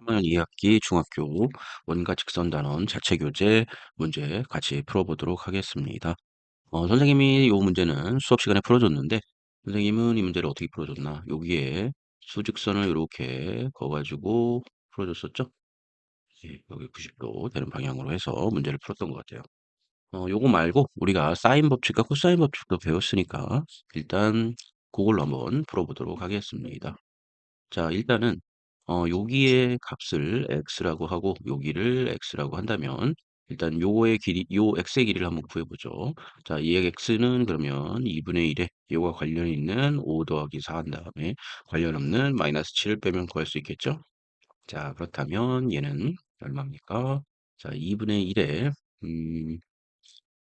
3학년 2학기 중학교 원과 직선 단원 자체 교재 문제 같이 풀어보도록 하겠습니다. 선생님이 이 문제는 수업 시간에 풀어줬는데 선생님은 이 문제를 어떻게 풀어줬나? 여기에 수직선을 이렇게 그어가지고 풀어줬었죠? 예, 여기 90도 되는 방향으로 해서 문제를 풀었던 것 같아요. 요거 말고 우리가 사인 법칙과 코사인 법칙도 배웠으니까 일단 그걸로 한번 풀어보도록 하겠습니다. 자, 일단은 여기에 값을 x라고 하고 여기를 x라고 한다면 일단 요거의 길이 요 x의 길이를 한번 구해 보죠. 자, 이 x는 그러면 2분의 1에 요가 관련 있는 5 더하기 4 한 다음에 관련 없는 마이너스 7을 빼면 구할 수 있겠죠? 자, 그렇다면 얘는 얼마입니까? 자, 2분의 1에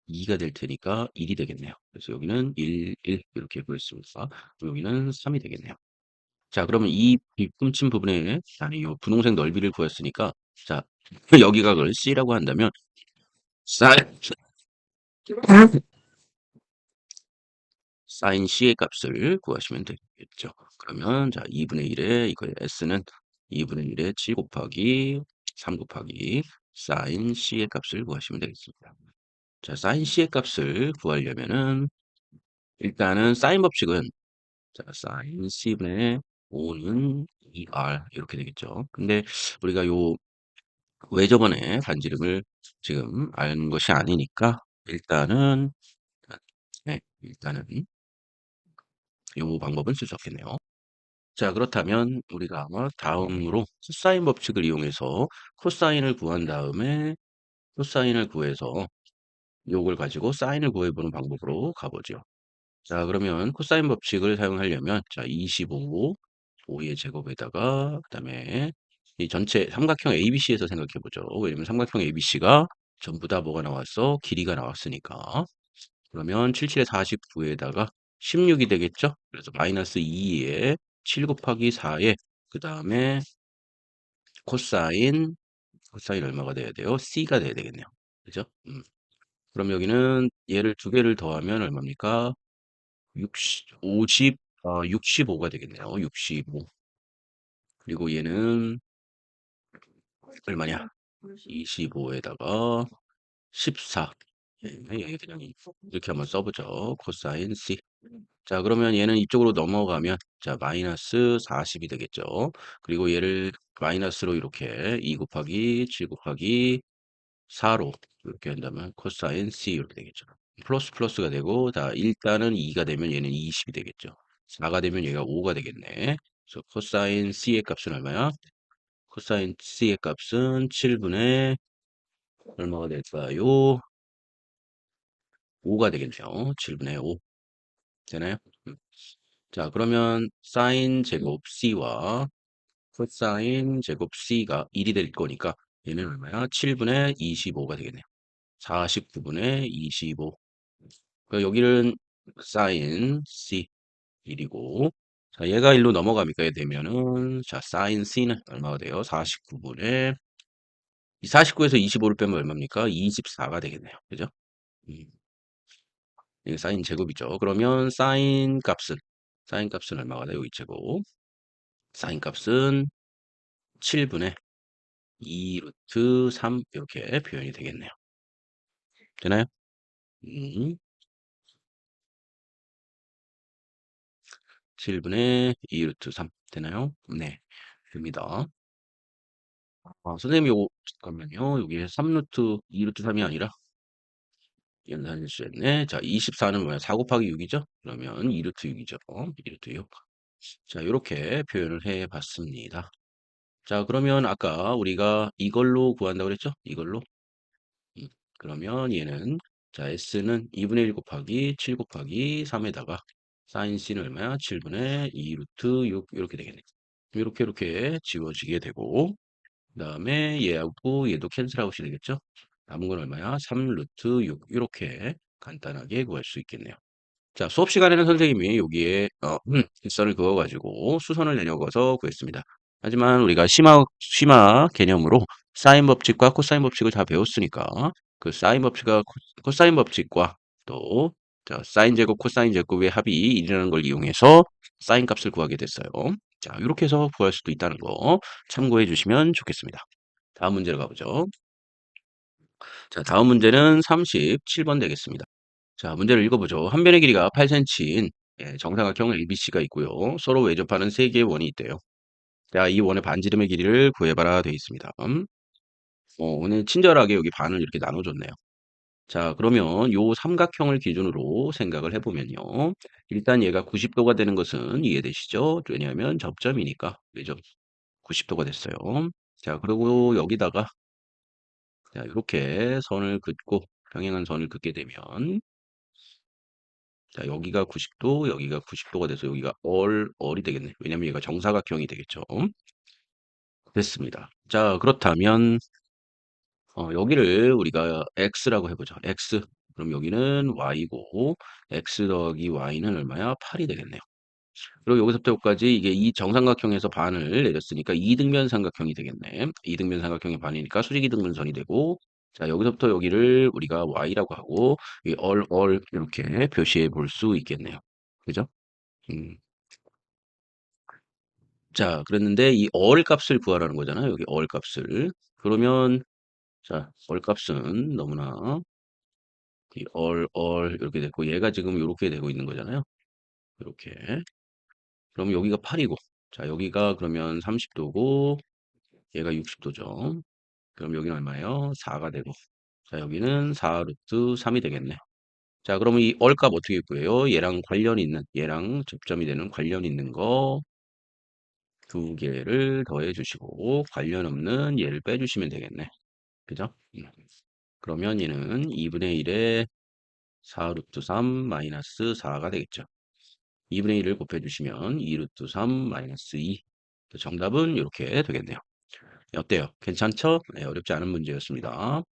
2가 될 테니까 1이 되겠네요. 그래서 여기는 1, 1 이렇게 구했습니다. 여기는 3이 되겠네요. 자, 그러면 이 빗금친 부분에 아니 요 분홍색 넓이를 구했으니까 자, 여기각을 C라고 한다면 사인 사인 C의 값을 구하시면 되겠죠. 그러면 자, 2분의 1에 이거 S는 2분의 1에 7 곱하기 3 곱하기 사인 C의 값을 구하시면 되겠습니다. 자, 사인 C의 값을 구하려면은 일단은 사인 법칙은 자, 사인 C분의 5는 2R 이렇게 되겠죠. 근데 우리가 요 왜 저번에 반지름을 지금 아는 것이 아니니까 일단은 네, 일단은 요 방법은 쓸 수 없겠네요. 자, 그렇다면 우리가 아마 다음으로 코사인 법칙을 이용해서 코사인을 구한 다음에 코사인을 구해서 요걸 가지고 사인을 구해보는 방법으로 가보죠. 자, 그러면 코사인 법칙을 사용하려면 자, 25, 5의 제곱에다가 그다음에 이 전체 삼각형 ABC에서 생각해 보죠. 왜냐면 삼각형 ABC가 전부 다 뭐가 나왔어? 길이가 나왔으니까. 그러면 77에 49에다가 16이 되겠죠? 그래서 마이너스 2에 7 곱하기 4에 그다음에 코사인 코사인 얼마가 돼야 돼요? C가 돼야 되겠네요. 그죠? 그럼 여기는 얘를 두 개를 더하면 얼마입니까? 65가 되겠네요. 65. 그리고 얘는 얼마냐? 25에다가 14. 예, 얘 그냥 이렇게 한번 써보죠. 코사인 C. 자, 그러면 얘는 이쪽으로 넘어가면 자, 마이너스 40이 되겠죠. 그리고 얘를 마이너스로 이렇게 2 곱하기 7 곱하기 4로 이렇게 한다면 코사인 C 이렇게 되겠죠. 플러스 플러스가 되고 자, 일단은 2가 되면 얘는 20이 되겠죠. 4가 되면 얘가 5가 되겠네. 그래서 코사인 C의 값은 얼마야? 코사인 C의 값은 7분의 얼마가 될까요? 5가 되겠네요. 7분의 5. 되나요? 음. 자, 그러면 사인 제곱 C와 코사인 제곱 C가 1이 될 거니까 얘는 얼마야? 7분의 25가 되겠네요. 49분의 25. 그러니까 여기는 사인 C 1이고 자, 얘가 1로 넘어가니까 되면은 자, 사인 C는 얼마가 돼요? 49분의 이 49에서 25를 빼면 얼마입니까? 24가 되겠네요. 그죠? 음, 이게 사인 제곱이죠. 그러면 사인 값은 얼마가 돼요? 이 제곱. 사인 값은 7분의 2 루트 3 이렇게 표현이 되겠네요. 되나요? 음, 7분의 2 루트 3 되나요? 네, 됩니다. 선생님 요거 잠깐만요. 여기 3 루트 2 루트 3이 아니라 연산일수했네. 자, 24는 뭐야? 4 곱하기 6이죠? 그러면 2 루트 6이죠. 2 루트 6. 자, 이렇게 표현을 해 봤습니다. 자, 그러면 아까 우리가 이걸로 구한다고 그랬죠? 이걸로. 음, 그러면 얘는 자, S는 2분의 1 곱하기 7 곱하기 3에다가 사인 C는 얼마야? 7분의 2 루트 6 이렇게 되겠네. 이렇게 지워지게 되고 그다음에 얘하고 얘도 캔슬아웃이 되겠죠? 남은 건 얼마야? 3 루트 6 이렇게 간단하게 구할 수 있겠네요. 자, 수업 시간에는 선생님이 여기에 일선을 그어가지고 수선을 내려가서 구했습니다. 하지만 우리가 심화 개념으로 사인 법칙과 코사인 법칙을 다 배웠으니까 그 사인 법칙과 코사인 법칙과 또 자, 사인 제곱, 코사인 제곱의 합이 1이라는 걸 이용해서 사인 값을 구하게 됐어요. 자, 이렇게 해서 구할 수도 있다는 거 참고해 주시면 좋겠습니다. 다음 문제로 가보죠. 자, 다음 문제는 37번 되겠습니다. 자, 문제를 읽어보죠. 한 변의 길이가 8cm인 정사각형 ABC가 있고요. 서로 외접하는 세 개의 원이 있대요. 자, 이 원의 반지름의 길이를 구해봐라 되어 있습니다. 오늘 친절하게 여기 반을 이렇게 나눠줬네요. 자, 그러면 요 삼각형을 기준으로 생각을 해보면요. 일단 얘가 90도가 되는 것은 이해되시죠? 왜냐하면 접점이니까. 왜죠? 90도가 됐어요. 자, 그리고 여기다가 자, 이렇게 선을 긋고 평행한 선을 긋게 되면 자, 여기가 90도, 여기가 90도가 돼서 여기가 얼이 되겠네. 왜냐면 얘가 정사각형이 되겠죠. 됐습니다. 자, 그렇다면 여기를 우리가 x라고 해보죠. x. 그럼 여기는 y고 x 더하기 y는 얼마야? 8이 되겠네요. 그리고 여기서부터 여기까지 이게 이 정삼각형에서 반을 내렸으니까 이등변 삼각형이 되겠네. 이등변 삼각형의 반이니까 수직이등변선이 되고 자 여기서부터 여기를 우리가 y라고 하고 이 이렇게 표시해 볼 수 있겠네요. 그죠? 음. 자 그랬는데 이 값을 구하라는 거잖아요. 여기 값을. 그러면 자 값은 너무나 이 이렇게 됐고 얘가 지금 이렇게 되고 있는 거잖아요. 이렇게. 그럼 여기가 8이고 자 여기가 그러면 30도고 얘가 60도죠. 그럼 여기는 얼마예요? 4가 되고. 자, 여기는 4 루트 3이 되겠네. 자, 그러면 이 얼값 어떻게 구해요? 얘랑 관련 있는, 얘랑 접점이 되는 관련 있는 거 두 개를 더해 주시고, 관련 없는 얘를 빼주시면 되겠네. 그죠? 그러면 얘는 2분의 1에 4 루트 3 마이너스 4가 되겠죠. 2분의 1을 곱해주시면 2 루트 3 마이너스 2. 정답은 이렇게 되겠네요. 어때요? 괜찮죠? 네, 어렵지 않은 문제였습니다.